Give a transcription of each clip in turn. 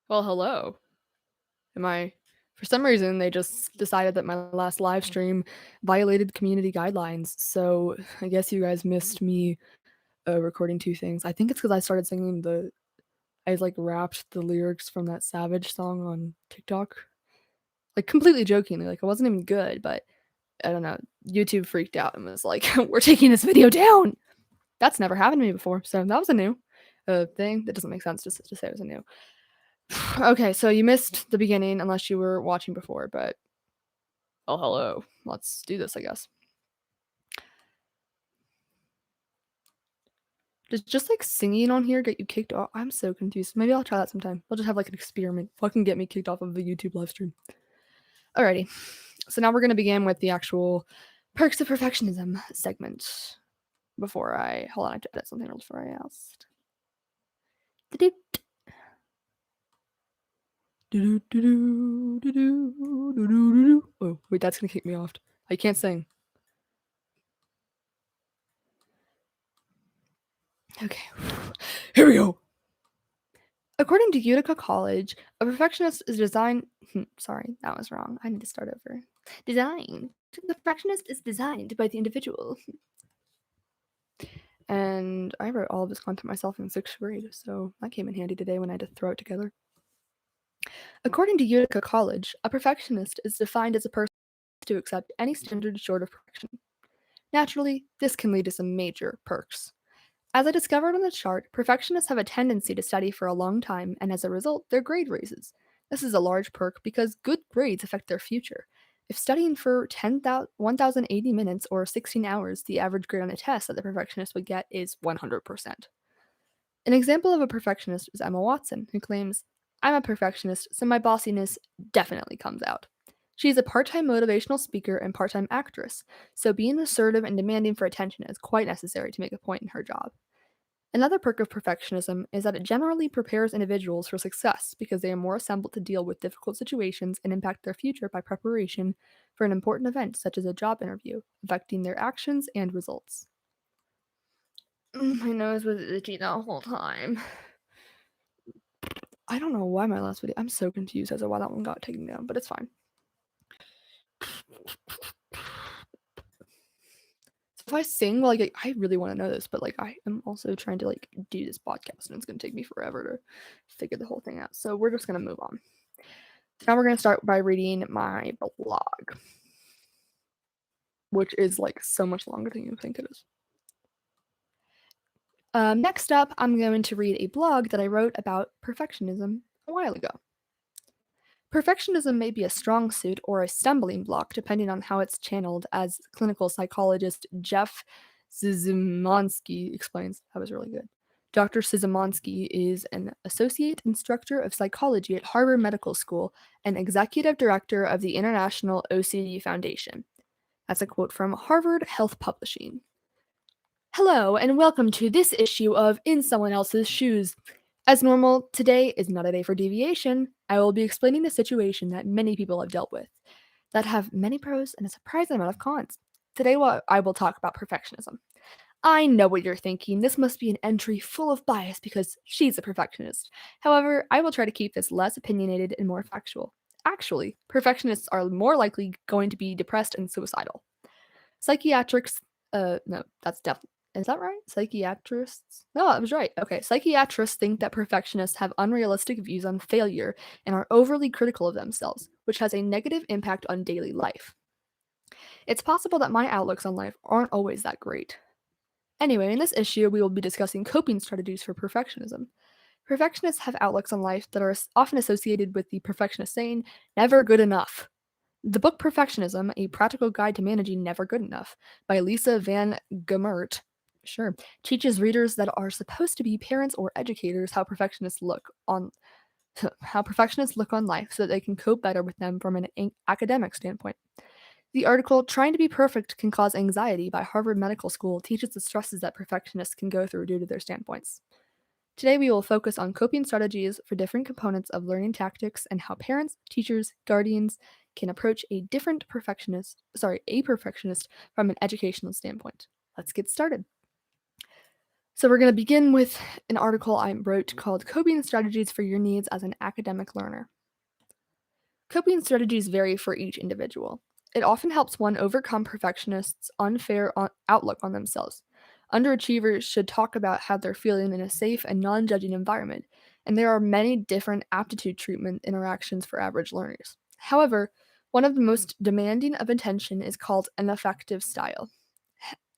Well, hello. For some reason, they just decided that my last live stream violated community guidelines. So I guess you guys missed me recording two things. I think it's because I started singing I like rapped the lyrics from that Savage song on TikTok. Like completely jokingly. Like it wasn't even good, but I don't know. YouTube freaked out and was like, we're taking this video down. That's never happened to me before. So that was a new thing. That doesn't make sense just to say it was a new. Okay, so you missed the beginning unless you were watching before, but oh, hello. Let's do this, I guess. Does just like singing on here get you kicked off? I'm so confused. Maybe I'll try that sometime. I'll just have like an experiment. Fucking get me kicked off of the YouTube live stream. Alrighty. So now we're gonna begin with the actual perks of perfectionism segment. Hold on, I have to edit something else before I asked. Oh, wait, that's gonna kick me off. I can't sing. Okay, here we go. According to Utica College, a perfectionist is designed. Sorry, that was wrong. I need to start over. Designed. The perfectionist is designed by the individual. And I wrote all of this content myself in 6th grade, so that came in handy today when I had to throw it together. According to Utica College, a perfectionist is defined as a person to accept any standard short of perfection. Naturally, this can lead to some major perks. As I discovered on the chart, perfectionists have a tendency to study for a long time, and as a result, their grade raises. This is a large perk because good grades affect their future. If studying for 1,080 minutes or 16 hours, the average grade on a test that the perfectionist would get is 100%. An example of a perfectionist is Emma Watson, who claims, I'm a perfectionist, so my bossiness definitely comes out. She is a part time motivational speaker and part time actress, so being assertive and demanding for attention is quite necessary to make a point in her job. Another perk of perfectionism is that it generally prepares individuals for success because they are more assembled to deal with difficult situations and impact their future by preparation for an important event such as a job interview, affecting their actions and results. My nose was itchy the whole time. I don't know why my last video. I'm so confused as to why that one got taken down, but it's fine. If I sing, well, like I really want to know this, but like I am also trying to like do this podcast, and it's gonna take me forever to figure the whole thing out. So we're just gonna move on. Now we're gonna start by reading my blog, which is like so much longer than you think it is. Next up, I'm going to read a blog that I wrote about perfectionism a while ago. Perfectionism may be a strong suit or a stumbling block depending on how it's channeled, as clinical psychologist Jeff Szymanski explains. That was really good. Dr. Szymanski is an associate instructor of psychology at Harvard Medical School and executive director of the International OCD Foundation. That's a quote from Harvard Health Publishing. Hello, and welcome to this issue of In Someone Else's Shoes. As normal, today is not a day for deviation. I will be explaining a situation that many people have dealt with that have many pros and a surprising amount of cons. Today, I will talk about perfectionism. I know what you're thinking. This must be an entry full of bias because she's a perfectionist. However, I will try to keep this less opinionated and more factual. Actually, perfectionists are more likely going to be depressed and suicidal. Psychiatrics, no, that's definitely, is that right? Psychiatrists? No, I was right. Okay, psychiatrists think that perfectionists have unrealistic views on failure and are overly critical of themselves, which has a negative impact on daily life. It's possible that my outlooks on life aren't always that great. Anyway, in this issue, we will be discussing coping strategies for perfectionism. Perfectionists have outlooks on life that are often associated with the perfectionist saying, never good enough. The book Perfectionism, A Practical Guide to Managing Never Good Enough by Lisa Van Gemert, teaches readers that are supposed to be parents or educators how perfectionists look on life so that they can cope better with them from an academic standpoint. The article Trying to be Perfect Can Cause Anxiety by Harvard Medical School teaches the stresses that perfectionists can go through due to their standpoints. Today we will focus on coping strategies for different components of learning tactics and how parents, teachers, guardians can approach a perfectionist from an educational standpoint. Let's get started. So we're going to begin with an article I wrote called Coping Strategies for Your Needs as an Academic Learner. Coping strategies vary for each individual. It often helps one overcome perfectionists' outlook on themselves. Underachievers should talk about how they're feeling in a safe and non judging environment, and there are many different aptitude treatment interactions for average learners. However, one of the most demanding of attention is called an affective style.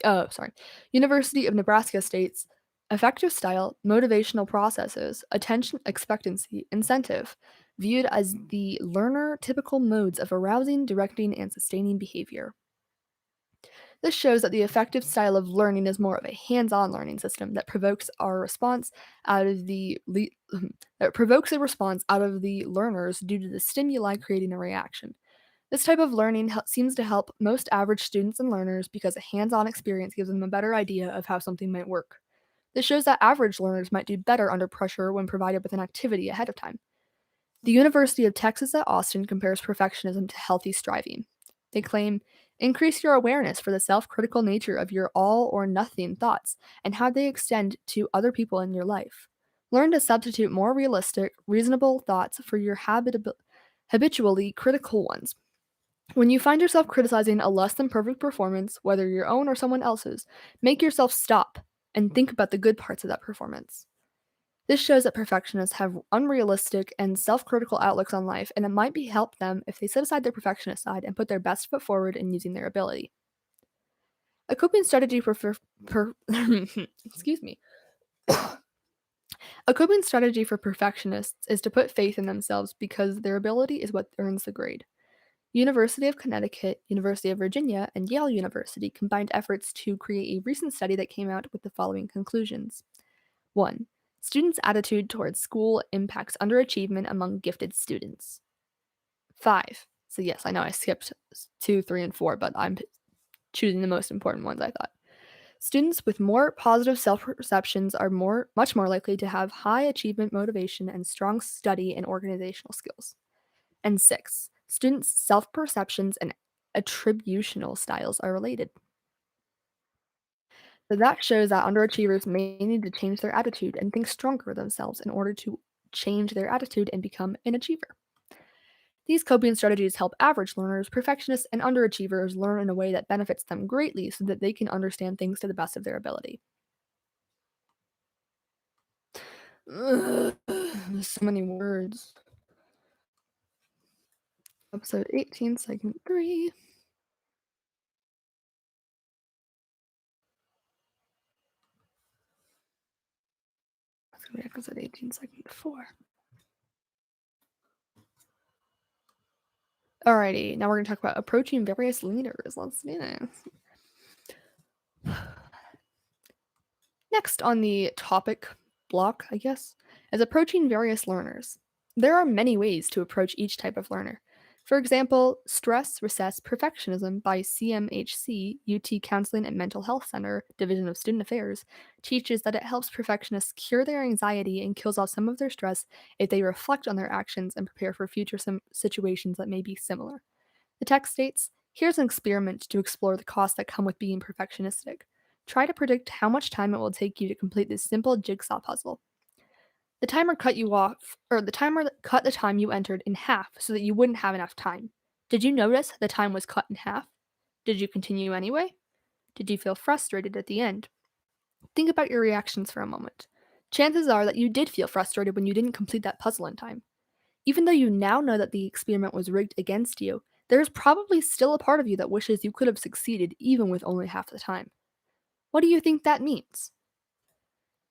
Sorry. University of Nebraska states affective style, motivational processes, attention expectancy, incentive, viewed as the learner typical modes of arousing, directing, and sustaining behavior. This shows that the effective style of learning is more of a hands-on learning system that provokes our response out of the that provokes a response out of the learners due to the stimuli creating a reaction. This type of learning seems to help most average students and learners because a hands-on experience gives them a better idea of how something might work. This shows that average learners might do better under pressure when provided with an activity ahead of time. The University of Texas at Austin compares perfectionism to healthy striving. They claim, increase your awareness for the self critical nature of your all or nothing thoughts and how they extend to other people in your life. Learn to substitute more realistic, reasonable thoughts for your habitually critical ones. When you find yourself criticizing a less than perfect performance, whether your own or someone else's, make yourself stop and think about the good parts of that performance. This shows that perfectionists have unrealistic and self critical outlooks on life, and it might be help them if they set aside their perfectionist side and put their best foot forward in using their ability. A coping strategy excuse me. A coping strategy for perfectionists is to put faith in themselves because their ability is what earns the grade. University of Connecticut, University of Virginia, and Yale University combined efforts to create a recent study that came out with the following conclusions. 1. Students' attitude towards school impacts underachievement among gifted students. 5. So, yes, I know I skipped 2, 3, and 4, but I'm choosing the most important ones, I thought. Students with more positive self perceptions are much more likely to have high achievement motivation and strong study and organizational skills. And 6. Students' self perceptions and attributional styles are related. So that shows that underachievers may need to change their attitude and think stronger of themselves in order to change their attitude and become an achiever. These coping strategies help average learners, perfectionists, and underachievers learn in a way that benefits them greatly so that they can understand things to the best of their ability. Ugh, so many words. Episode 18, segment 3. That's going to be episode 18, segment 4. Alrighty, now we're going to talk about approaching various leaders. Let's do this. Next on the topic block, I guess, is approaching various learners. There are many ways to approach each type of learner. For example, Stress Recess Perfectionism by CMHC, UT Counseling and Mental Health Center, Division of Student Affairs, teaches that it helps perfectionists cure their anxiety and kills off some of their stress if they reflect on their actions and prepare for future situations that may be similar. The text states, here's an experiment to explore the costs that come with being perfectionistic. Try to predict how much time it will take you to complete this simple jigsaw puzzle. The timer cut the time you entered in half so that you wouldn't have enough time. Did you notice the time was cut in half? Did you continue anyway? Did you feel frustrated at the end? Think about your reactions for a moment. Chances are that you did feel frustrated when you didn't complete that puzzle in time. Even though you now know that the experiment was rigged against you, there is probably still a part of you that wishes you could have succeeded even with only half the time. What do you think that means?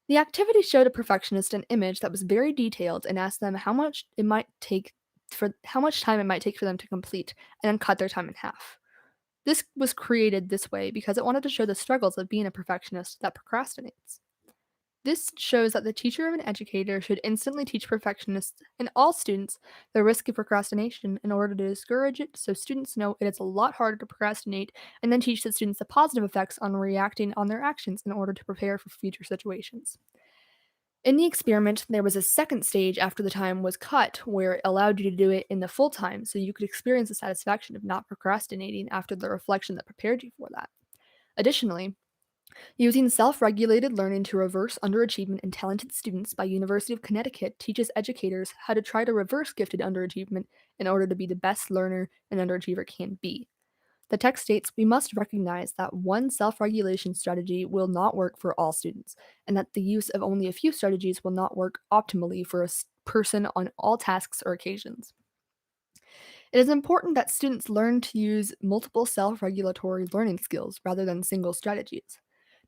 The activity showed a perfectionist an image that was very detailed and asked them how much time it might take for them to complete and then cut their time in half. This was created this way because it wanted to show the struggles of being a perfectionist that procrastinates. This shows that the teacher of an educator should instantly teach perfectionists and all students the risk of procrastination in order to discourage it so students know it is a lot harder to procrastinate and then teach the students the positive effects on reacting on their actions in order to prepare for future situations. In the experiment, there was a second stage after the time was cut where it allowed you to do it in the full time so you could experience the satisfaction of not procrastinating after the reflection that prepared you for that. Additionally, Using self-regulated learning to reverse underachievement in talented students by University of Connecticut teaches educators how to try to reverse gifted underachievement in order to be the best learner an underachiever can be. The text states we must recognize that one self regulation strategy will not work for all students, and that the use of only a few strategies will not work optimally for a person on all tasks or occasions. It is important that students learn to use multiple self regulatory learning skills rather than single strategies.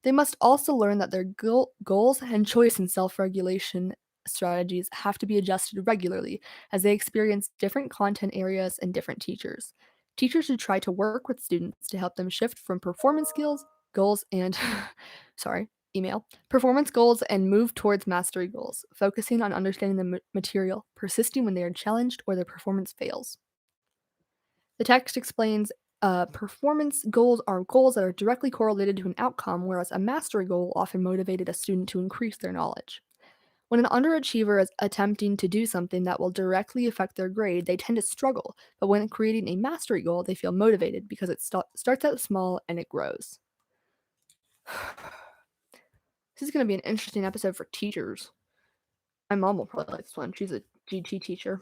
They must also learn that their goals and choice in self regulation strategies have to be adjusted regularly as they experience different content areas and different teachers. Teachers should try to work with students to help them shift from performance skills, goals, and sorry, email, performance goals and move towards mastery goals, focusing on understanding the material, persisting when they are challenged or their performance fails. The text explains performance goals are goals that are directly correlated to an outcome, whereas a mastery goal often motivated a student to increase their knowledge. When an underachiever is attempting to do something that will directly affect their grade, they tend to struggle, but when creating a mastery goal, they feel motivated because it starts out small and it grows. This is going to be an interesting episode for teachers. My mom will probably like this one. She's a GT teacher.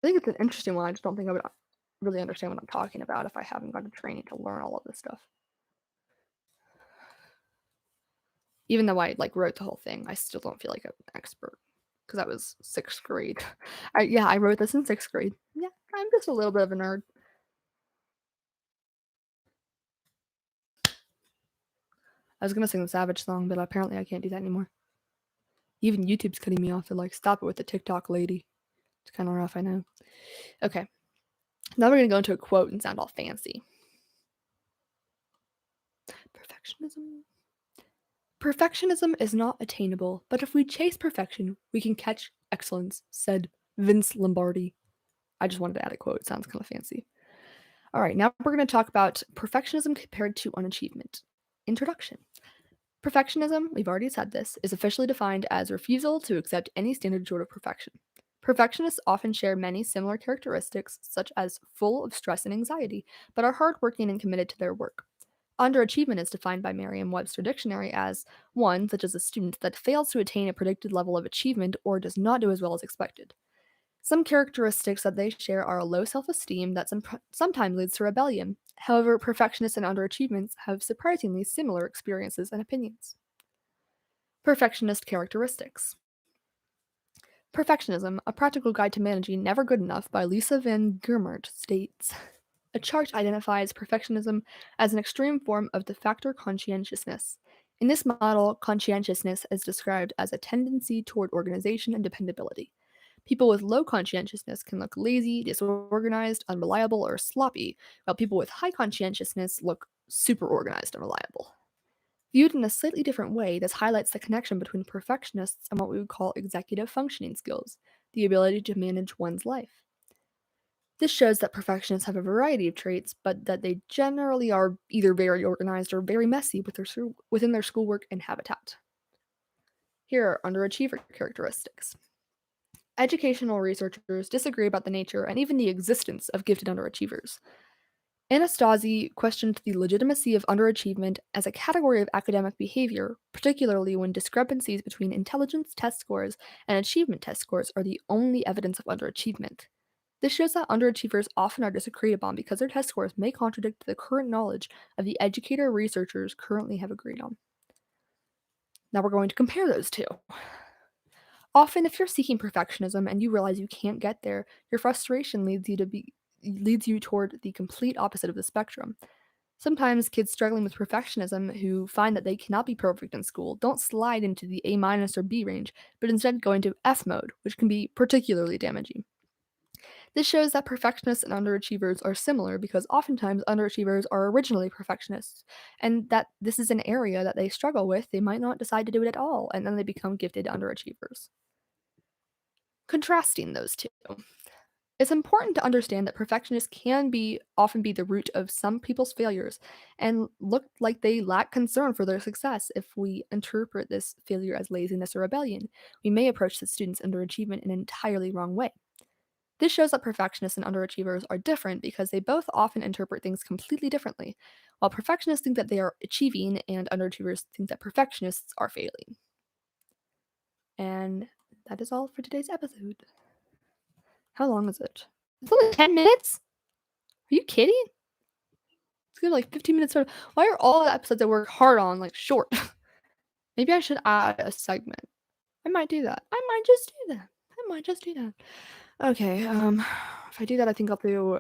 I think it's an interesting one. I just don't think I would really understand what I'm talking about if I haven't gone to training to learn all of this stuff. Even though I like wrote the whole thing, I still don't feel like I'm an expert because I was sixth grade. I wrote this in sixth grade. Yeah, I'm just a little bit of a nerd. I was gonna sing the Savage song, but apparently I can't do that anymore. Even YouTube's cutting me off. They're like, stop it with the TikTok lady. It's kind of rough, I know. Okay, now we're gonna go into a quote and sound all fancy. Perfectionism. Perfectionism is not attainable, but if we chase perfection, we can catch excellence, said Vince Lombardi. I just wanted to add a quote. It sounds kind of fancy. All right, now we're going to talk about perfectionism compared to unachievement. Introduction. Perfectionism, we've already said this, is officially defined as refusal to accept any standard short of perfection. Perfectionists often share many similar characteristics, such as full of stress and anxiety, but are hardworking and committed to their work. Underachievement is defined by Merriam-Webster Dictionary as one, such as a student that fails to attain a predicted level of achievement or does not do as well as expected. Some characteristics that they share are a low self esteem that sometimes leads to rebellion. However, perfectionists and underachievements have surprisingly similar experiences and opinions. Perfectionist characteristics. Perfectionism, a practical guide to managing never good enough by Lisa Van Germert states a chart identifies perfectionism as an extreme form of the factor conscientiousness. In this model, conscientiousness is described as a tendency toward organization and dependability. People with low conscientiousness can look lazy, disorganized, unreliable, or sloppy, while people with high conscientiousness look super organized and reliable. Viewed in a slightly different way, this highlights the connection between perfectionists and what we would call executive functioning skills, the ability to manage one's life. This shows that perfectionists have a variety of traits, but that they generally are either very organized or very messy within their schoolwork and habitat. Here are underachiever characteristics. Educational researchers disagree about the nature and even the existence of gifted underachievers. Anastasi questioned the legitimacy of underachievement as a category of academic behavior, particularly when discrepancies between intelligence test scores and achievement test scores are the only evidence of underachievement. This shows that underachievers often are disagreed upon because their test scores may contradict the current knowledge of the educator researchers currently have agreed on. Now we're going to compare those two. Often, if you're seeking perfectionism and you realize you can't get there, your frustration leads you toward the complete opposite of the spectrum. Sometimes kids struggling with perfectionism who find that they cannot be perfect in school don't slide into the A minus or B range, but instead go into F mode, which can be particularly damaging. This shows that perfectionists and underachievers are similar because oftentimes underachievers are originally perfectionists, and that this is an area that they struggle with. They might not decide to do it at all, and then they become gifted underachievers. Contrasting those two. It's important to understand that perfectionists can often be the root of some people's failures and look like they lack concern for their success. If we interpret this failure as laziness or rebellion, we may approach the student's underachievement in an entirely wrong way. This shows that perfectionists and underachievers are different because they both often interpret things completely differently. while perfectionists think that they are achieving and underachievers think that perfectionists are failing. And that is all for today's episode. How long is it? It's only 10 minutes? Are you kidding? It's good, like 15 minutes. Why are all the episodes I work hard on like short? Maybe I should add a segment. I might do that. I might just do that. Okay, if I do that, I think I'll do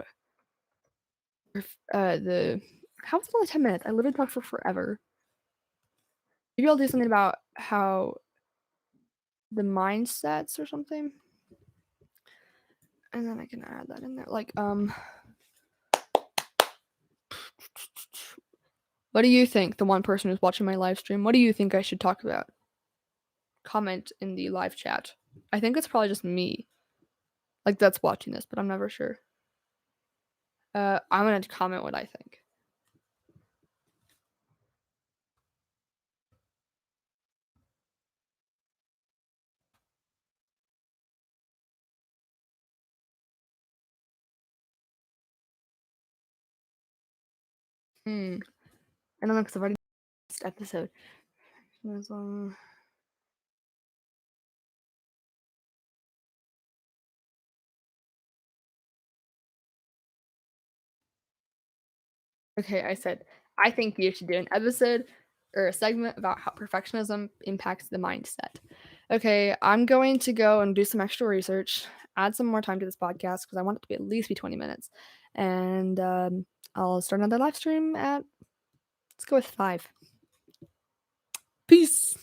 the how is it only 10 minutes? I literally talked for forever. Maybe I'll do something about how the mindsets or something. And then I can add that in there. Like, what do you think? The one person who's watching my live stream, what do you think I should talk about? Comment in the live chat. I think it's probably just me. Like that's watching this, but I'm never sure. I'm gonna comment what I think. I don't know because I've already this episode. Okay, I said I think you should do an episode or a segment about how perfectionism impacts the mindset. Okay, I'm going to go and do some extra research, add some more time to this podcast because I want it to be at least 20 minutes, and I'll start another live stream at let's go with 5. Peace.